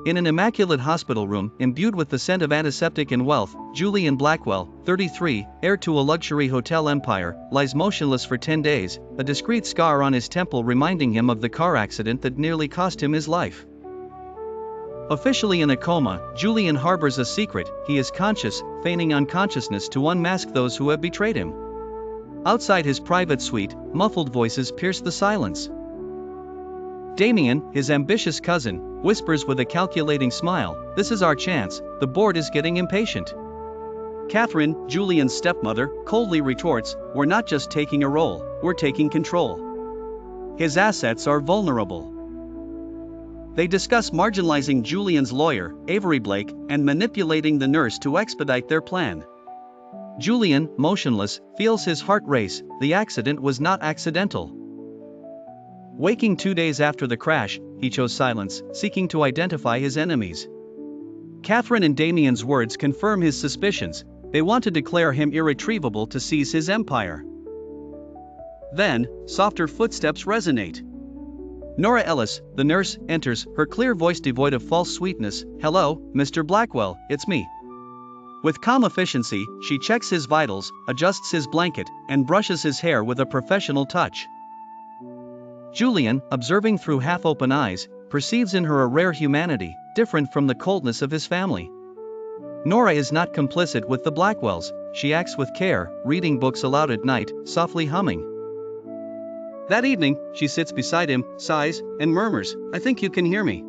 In an immaculate hospital room, imbued with the scent of antiseptic and wealth, Julian Blackwell, 33, heir to a luxury hotel empire, lies motionless for 10 days, a discreet scar on his temple reminding him of the car accident that nearly cost him his life. Officially in a coma, Julian harbors a secret. He is conscious, feigning unconsciousness to unmask those who have betrayed him. Outside his private suite, muffled voices pierce the silence. Damien, his ambitious cousin, whispers with a calculating smile, "This is our chance, the board is getting impatient." Catherine, Julian's stepmother, coldly retorts, "We're not just taking a role, we're taking control. His assets are vulnerable." They discuss marginalizing Julian's lawyer, Avery Blake, and manipulating the nurse to expedite their plan. Julian, motionless, feels his heart race. The accident was not accidental. Waking 2 days after the crash, he chose silence, seeking to identify his enemies. Catherine and Damien's words confirm his suspicions. They want to declare him irretrievable to seize his empire. Then, softer footsteps resonate. Nora Ellis, the nurse, enters, her clear voice devoid of false sweetness. "Hello, Mr. Blackwell, it's me." With calm efficiency, she checks his vitals, adjusts his blanket, and brushes his hair with a professional touch. Julian, observing through half-open eyes, perceives in her a rare humanity, different from the coldness of his family. Nora is not complicit with the Blackwells. She acts with care, reading books aloud at night, softly humming. That evening, she sits beside him, sighs, and murmurs, "I think you can hear me."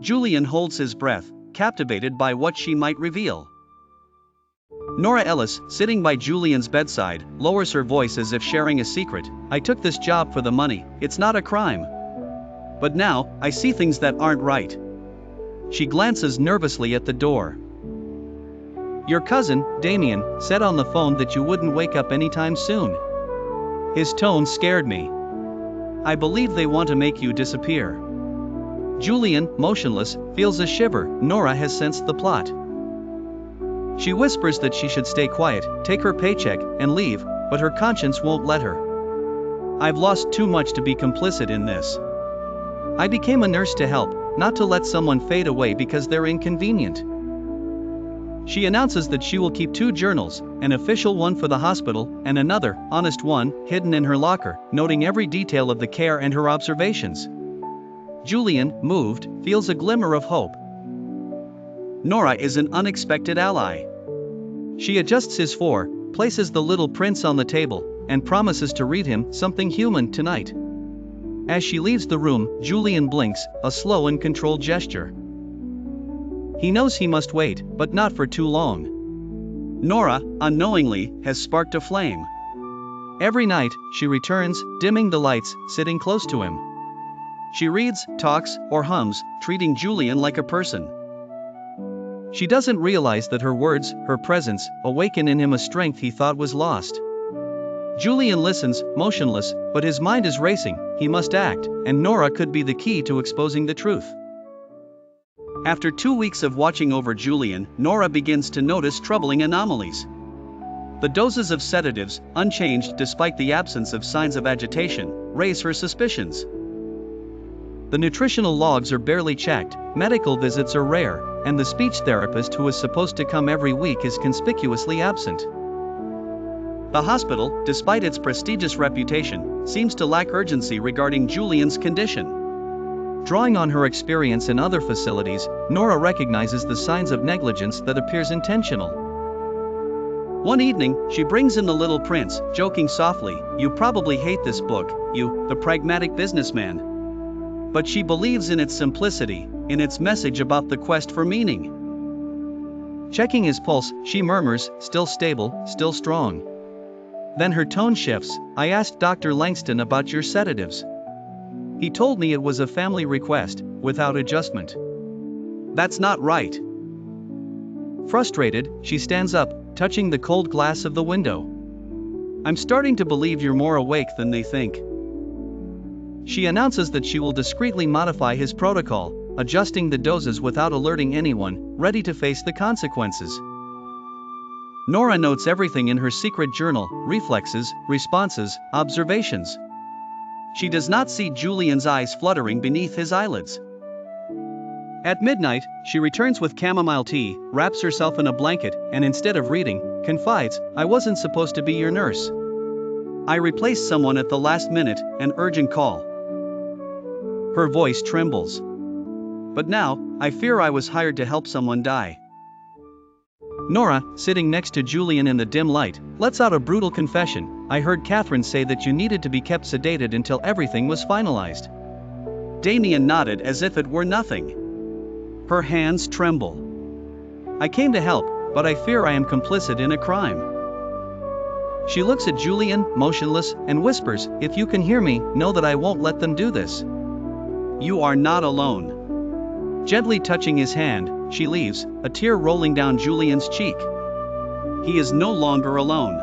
Julian holds his breath, captivated by what she might reveal. Nora Ellis, sitting by Julian's bedside, lowers her voice as if sharing a secret. "I took this job for the money, it's not a crime. But now, I see things that aren't right." She glances nervously at the door. "Your cousin, Damien, said on the phone that you wouldn't wake up anytime soon. His tone scared me. I believe they want to make you disappear." Julian, motionless, feels a shiver. Nora has sensed the plot. She whispers that she should stay quiet, take her paycheck, and leave, but her conscience won't let her. "I've lost too much to be complicit in this. I became a nurse to help, not to let someone fade away because they're inconvenient." She announces that she will keep 2 journals, an official one for the hospital, and another, honest one, hidden in her locker, noting every detail of the care and her observations. Julian, moved, feels a glimmer of hope. Nora is an unexpected ally. She adjusts his fore, places the little prince on the table, and promises to read him something human tonight. As she leaves the room, Julian blinks, a slow and controlled gesture. He knows he must wait, but not for too long. Nora, unknowingly, has sparked a flame. Every night, she returns, dimming the lights, sitting close to him. She reads, talks, or hums, treating Julian like a person. She doesn't realize that her words, her presence, awaken in him a strength he thought was lost. Julian listens, motionless, but his mind is racing. He must act, and Nora could be the key to exposing the truth. After 2 weeks of watching over Julian, Nora begins to notice troubling anomalies. The doses of sedatives, unchanged despite the absence of signs of agitation, raise her suspicions. The nutritional logs are barely checked, medical visits are rare, and the speech therapist who is supposed to come every week is conspicuously absent. The hospital, despite its prestigious reputation, seems to lack urgency regarding Julian's condition. Drawing on her experience in other facilities, Nora recognizes the signs of negligence that appears intentional. One evening, she brings in the little prince, joking softly, "You probably hate this book, you, the pragmatic businessman." But she believes in its simplicity, in its message about the quest for meaning. Checking his pulse, she murmurs, "Still stable, still strong." Then her tone shifts. "I asked Dr. Langston about your sedatives. He told me it was a family request, without adjustment. That's not right." Frustrated, she stands up, touching the cold glass of the window. "I'm starting to believe you're more awake than they think." She announces that she will discreetly modify his protocol, adjusting the doses without alerting anyone, ready to face the consequences. Nora notes everything in her secret journal, reflexes, responses, observations. She does not see Julian's eyes fluttering beneath his eyelids. At midnight, she returns with chamomile tea, wraps herself in a blanket, and instead of reading, confides, "I wasn't supposed to be your nurse. I replaced someone at the last minute, an urgent call." Her voice trembles. "But now, I fear I was hired to help someone die." Nora, sitting next to Julian in the dim light, lets out a brutal confession. "I heard Catherine say that you needed to be kept sedated until everything was finalized." Damien nodded as if it were nothing. Her hands tremble. "I came to help, but I fear I am complicit in a crime." She looks at Julian, motionless, and whispers, "If you can hear me, know that I won't let them do this. You are not alone." Gently touching his hand, she leaves, a tear rolling down Julian's cheek. He is no longer alone.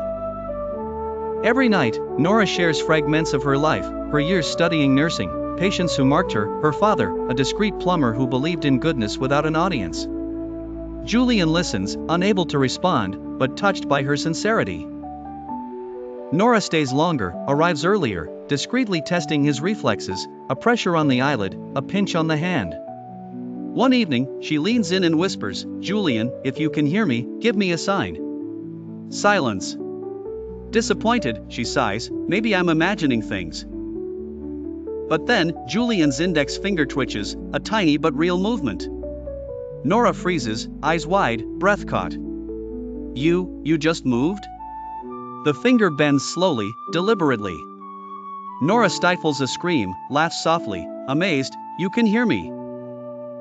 Every night, Nora shares fragments of her life, her years studying nursing, patients who marked her, her father, a discreet plumber who believed in goodness without an audience. Julian listens, unable to respond, but touched by her sincerity. Nora stays longer, arrives earlier, discreetly testing his reflexes, a pressure on the eyelid, a pinch on the hand. One evening, she leans in and whispers, "Julian, if you can hear me, give me a sign." Silence. Disappointed, she sighs, "Maybe I'm imagining things." But then, Julian's index finger twitches, a tiny but real movement. Nora freezes, eyes wide, breath caught. You just moved?" The finger bends slowly, deliberately. Nora stifles a scream, laughs softly, amazed, "You can hear me.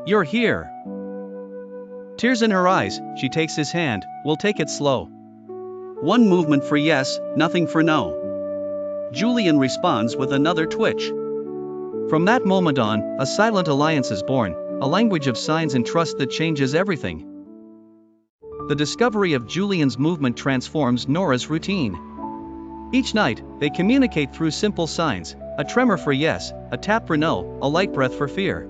You're here." Tears in her eyes, she takes his hand, "We'll take it slow. One movement for yes, nothing for no." Julian responds with another twitch. From that moment on, a silent alliance is born, a language of signs and trust that changes everything. The discovery of Julian's movement transforms Nora's routine. Each night, they communicate through simple signs, a tremor for yes, a tap for no, a light breath for fear.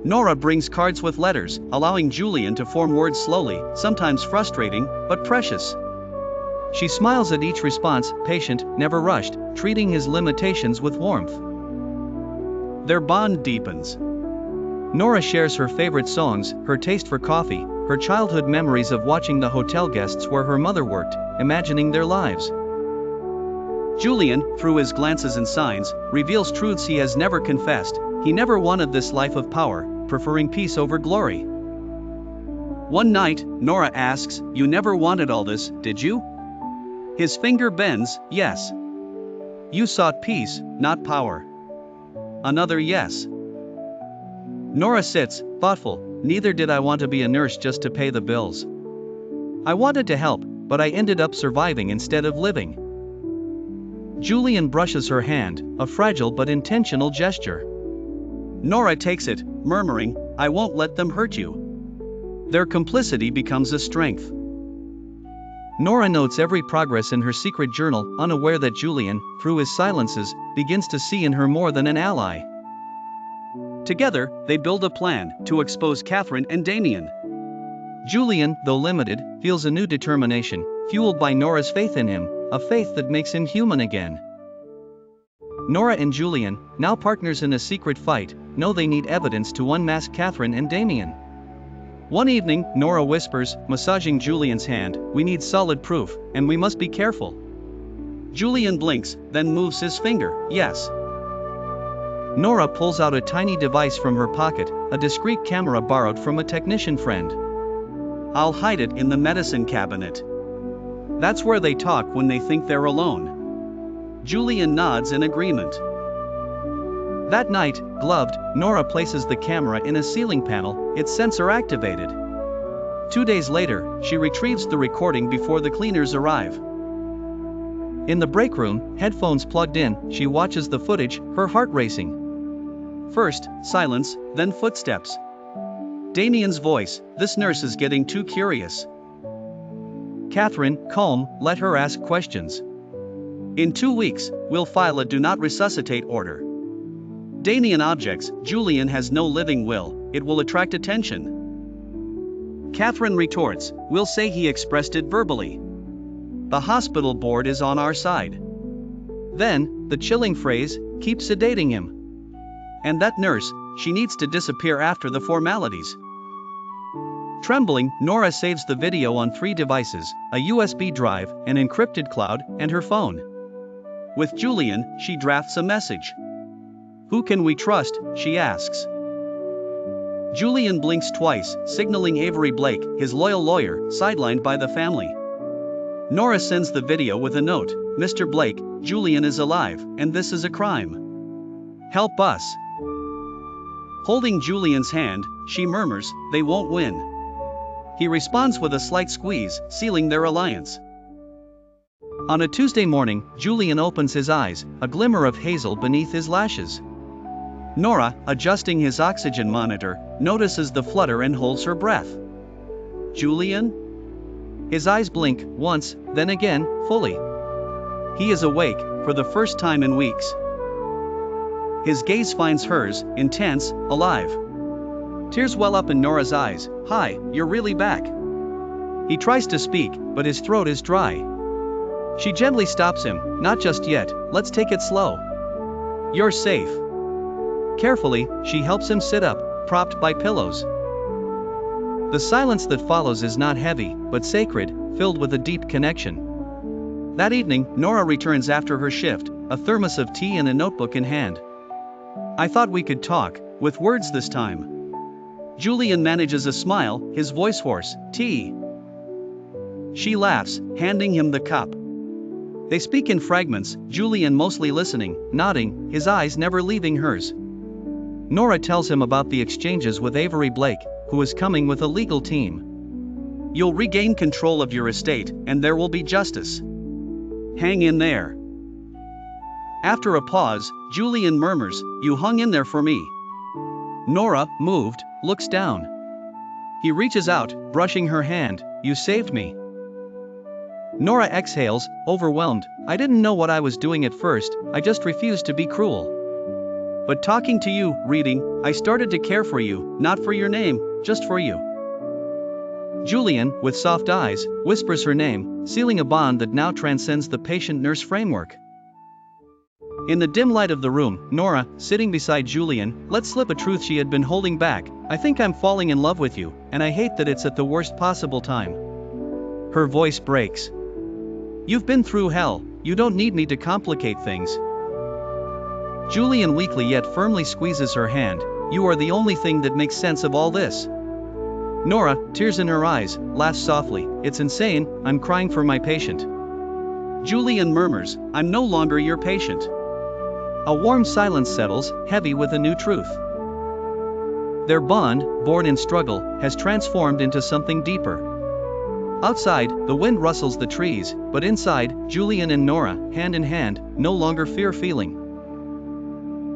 Nora brings cards with letters, allowing Julian to form words slowly, sometimes frustrating, but precious. She smiles at each response, patient, never rushed, treating his limitations with warmth. Their bond deepens. Nora shares her favorite songs, her taste for coffee, her childhood memories of watching the hotel guests where her mother worked, imagining their lives. Julian, through his glances and signs, reveals truths he has never confessed. He never wanted this life of power, preferring peace over glory. One night, Nora asks, "You never wanted all this, did you?" His finger bends, "Yes. You sought peace, not power." Another yes. Nora sits, thoughtful, "Neither did I want to be a nurse just to pay the bills. I wanted to help, but I ended up surviving instead of living." Julian brushes her hand, a fragile but intentional gesture. Nora takes it, murmuring, "I won't let them hurt you." Their complicity becomes a strength. Nora notes every progress in her secret journal, unaware that Julian, through his silences, begins to see in her more than an ally. Together, they build a plan to expose Catherine and Damien. Julian, though limited, feels a new determination, fueled by Nora's faith in him, a faith that makes him human again. Nora and Julian, now partners in a secret fight, know they need evidence to unmask Catherine and Damien. One evening, Nora whispers, massaging Julian's hand, "We need solid proof, and we must be careful." Julian blinks, then moves his finger, "Yes." Nora pulls out a tiny device from her pocket, a discreet camera borrowed from a technician friend. "I'll hide it in the medicine cabinet. That's where they talk when they think they're alone." Julian nods in agreement. That night, gloved, Nora places the camera in a ceiling panel, its sensor activated. 2 days later, she retrieves the recording before the cleaners arrive. In the break room, headphones plugged in, she watches the footage, her heart racing. First, silence, then footsteps. Damien's voice, "This nurse is getting too curious." Catherine, calm, "Let her ask questions. In 2 weeks, we'll file a do not resuscitate order." Damien objects, "Julian has no living will, it will attract attention." Catherine retorts, "We'll say he expressed it verbally. The hospital board is on our side." Then, the chilling phrase, "Keep sedating him." And that nurse, she needs to disappear after the formalities. Trembling, Nora saves the video on 3 devices, a USB drive, an encrypted cloud, and her phone. With Julian, she drafts a message. "Who can we trust?" she asks. Julian blinks twice, signaling Avery Blake, his loyal lawyer, sidelined by the family. Nora sends the video with a note, "Mr. Blake, Julian is alive, and this is a crime. Help us." Holding Julian's hand, she murmurs, "They won't win." He responds with a slight squeeze, sealing their alliance. On a Tuesday morning, Julian opens his eyes, a glimmer of hazel beneath his lashes. Nora, adjusting his oxygen monitor, notices the flutter and holds her breath. "Julian?" His eyes blink, once, then again, fully. He is awake, for the first time in weeks. His gaze finds hers, intense, alive. Tears well up in Nora's eyes. "Hi, you're really back." He tries to speak, but his throat is dry. She gently stops him, "Not just yet, let's take it slow. You're safe." Carefully, she helps him sit up, propped by pillows. The silence that follows is not heavy, but sacred, filled with a deep connection. That evening, Nora returns after her shift, a thermos of tea and a notebook in hand. "I thought we could talk, with words this time." Julian manages a smile, his voice hoarse, "Tea." She laughs, handing him the cup. They speak in fragments, Julian mostly listening, nodding, his eyes never leaving hers. Nora tells him about the exchanges with Avery Blake, who is coming with a legal team. "You'll regain control of your estate, and there will be justice. Hang in there." After a pause, Julian murmurs, "You hung in there for me." Nora, moved, looks down. He reaches out, brushing her hand, "You saved me." Nora exhales, overwhelmed, "I didn't know what I was doing at first, I just refused to be cruel. But talking to you, reading, I started to care for you, not for your name, just for you." Julian, with soft eyes, whispers her name, sealing a bond that now transcends the patient-nurse framework. In the dim light of the room, Nora, sitting beside Julian, let slip a truth she had been holding back, "I think I'm falling in love with you, and I hate that it's at the worst possible time." Her voice breaks. "You've been through hell, you don't need me to complicate things." Julian weakly yet firmly squeezes her hand, "You are the only thing that makes sense of all this." Nora, tears in her eyes, laughs softly, "It's insane, I'm crying for my patient." Julian murmurs, "I'm no longer your patient." A warm silence settles, heavy with a new truth. Their bond, born in struggle, has transformed into something deeper. Outside, the wind rustles the trees, but inside, Julian and Nora, hand in hand, no longer fear feeling.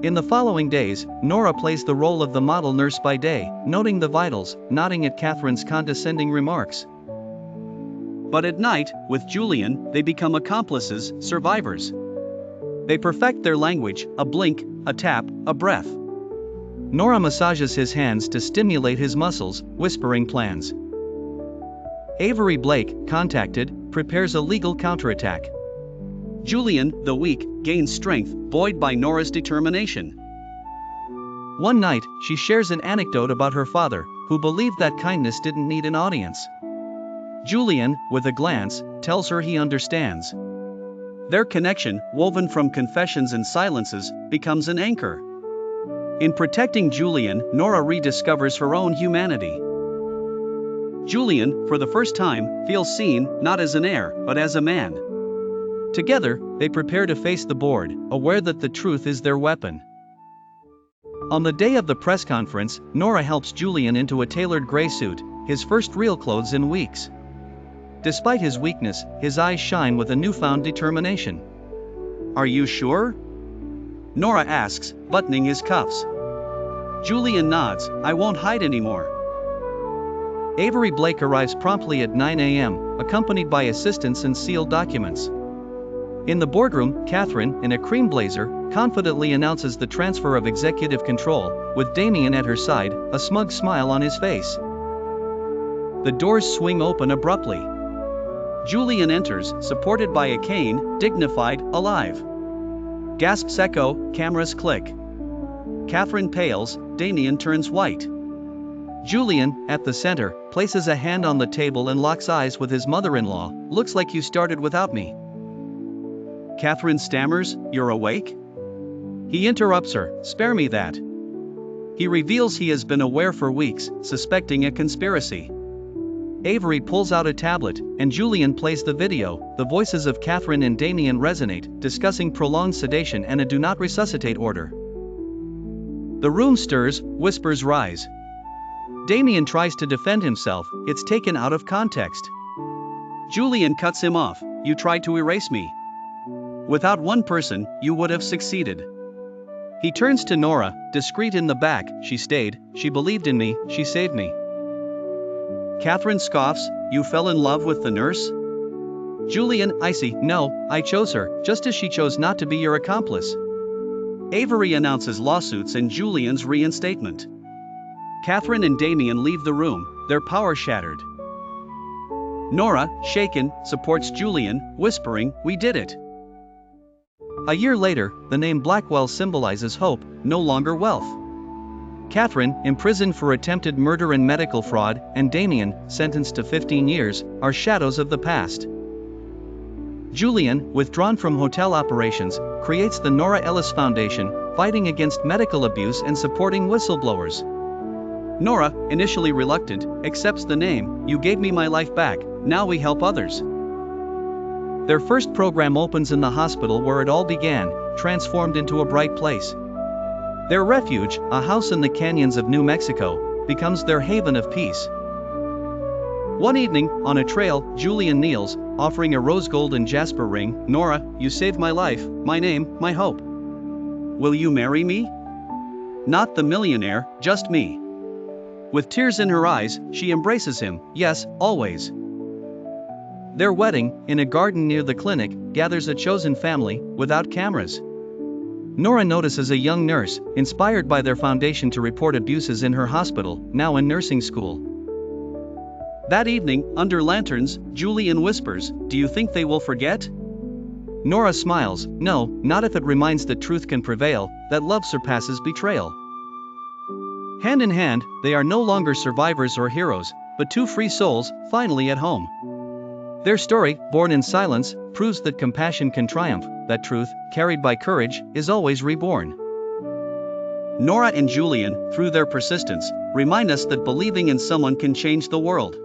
In the following days, Nora plays the role of the model nurse by day, noting the vitals, nodding at Catherine's condescending remarks. But at night, with Julian, they become accomplices, survivors. They perfect their language, a blink, a tap, a breath. Nora massages his hands to stimulate his muscles, whispering plans. Avery Blake, contacted, prepares a legal counterattack. Julian, the weak, gains strength, buoyed by Nora's determination. One night, she shares an anecdote about her father, who believed that kindness didn't need an audience. Julian, with a glance, tells her he understands. Their connection, woven from confessions and silences, becomes an anchor. In protecting Julian, Nora rediscovers her own humanity. Julian, for the first time, feels seen, not as an heir, but as a man. Together, they prepare to face the board, aware that the truth is their weapon. On the day of the press conference, Nora helps Julian into a tailored gray suit, his first real clothes in weeks. Despite his weakness, his eyes shine with a newfound determination. "Are you sure?" Nora asks, buttoning his cuffs. Julian nods, "I won't hide anymore." Avery Blake arrives promptly at 9 a.m., accompanied by assistants and sealed documents. In the boardroom, Catherine, in a cream blazer, confidently announces the transfer of executive control, with Damien at her side, a smug smile on his face. The doors swing open abruptly. Julian enters, supported by a cane, dignified, alive. Gasps echo, cameras click. Catherine pales, Damien turns white. Julian, at the center, places a hand on the table and locks eyes with his mother-in-law. Looks like you started without me. Catherine stammers, "You're awake?" He interrupts her, "Spare me that." He reveals he has been aware for weeks, suspecting a conspiracy. Avery pulls out a tablet, and Julian plays the video. The voices of Catherine and Damien resonate, discussing prolonged sedation and a do not resuscitate order. The room stirs, whispers rise. Damien tries to defend himself, it's taken out of context. Julian cuts him off, "You tried to erase me. Without one person, you would have succeeded." He turns to Nora, discreet in the back, "She stayed, she believed in me, she saved me." Catherine scoffs, "You fell in love with the nurse?" Julian, "I see, no, I chose her, just as she chose not to be your accomplice." Avery announces lawsuits and Julian's reinstatement. Catherine and Damien leave the room, their power shattered. Nora, shaken, supports Julian, whispering, "We did it." A year later, the name Blackwell symbolizes hope, no longer wealth. Catherine, imprisoned for attempted murder and medical fraud, and Damien, sentenced to 15 years, are shadows of the past. Julian, withdrawn from hotel operations, creates the Nora Ellis Foundation, fighting against medical abuse and supporting whistleblowers. Nora, initially reluctant, accepts the name, "You gave me my life back, now we help others." Their first program opens in the hospital where it all began, transformed into a bright place. Their refuge, a house in the canyons of New Mexico, becomes their haven of peace. One evening, on a trail, Julian kneels, offering a rose gold and jasper ring. "Nora, you saved my life, my name, my hope. Will you marry me? Not the millionaire, just me." With tears in her eyes, she embraces him, "Yes, always." Their wedding, in a garden near the clinic, gathers a chosen family, without cameras. Nora notices a young nurse, inspired by their foundation to report abuses in her hospital, now in nursing school. That evening, under lanterns, Julian whispers, "Do you think they will forget?" Nora smiles, "No, not if it reminds that truth can prevail, that love surpasses betrayal." Hand in hand, they are no longer survivors or heroes, but two free souls, finally at home. Their story, born in silence, proves that compassion can triumph, that truth, carried by courage, is always reborn. Nora and Julian, through their persistence, remind us that believing in someone can change the world.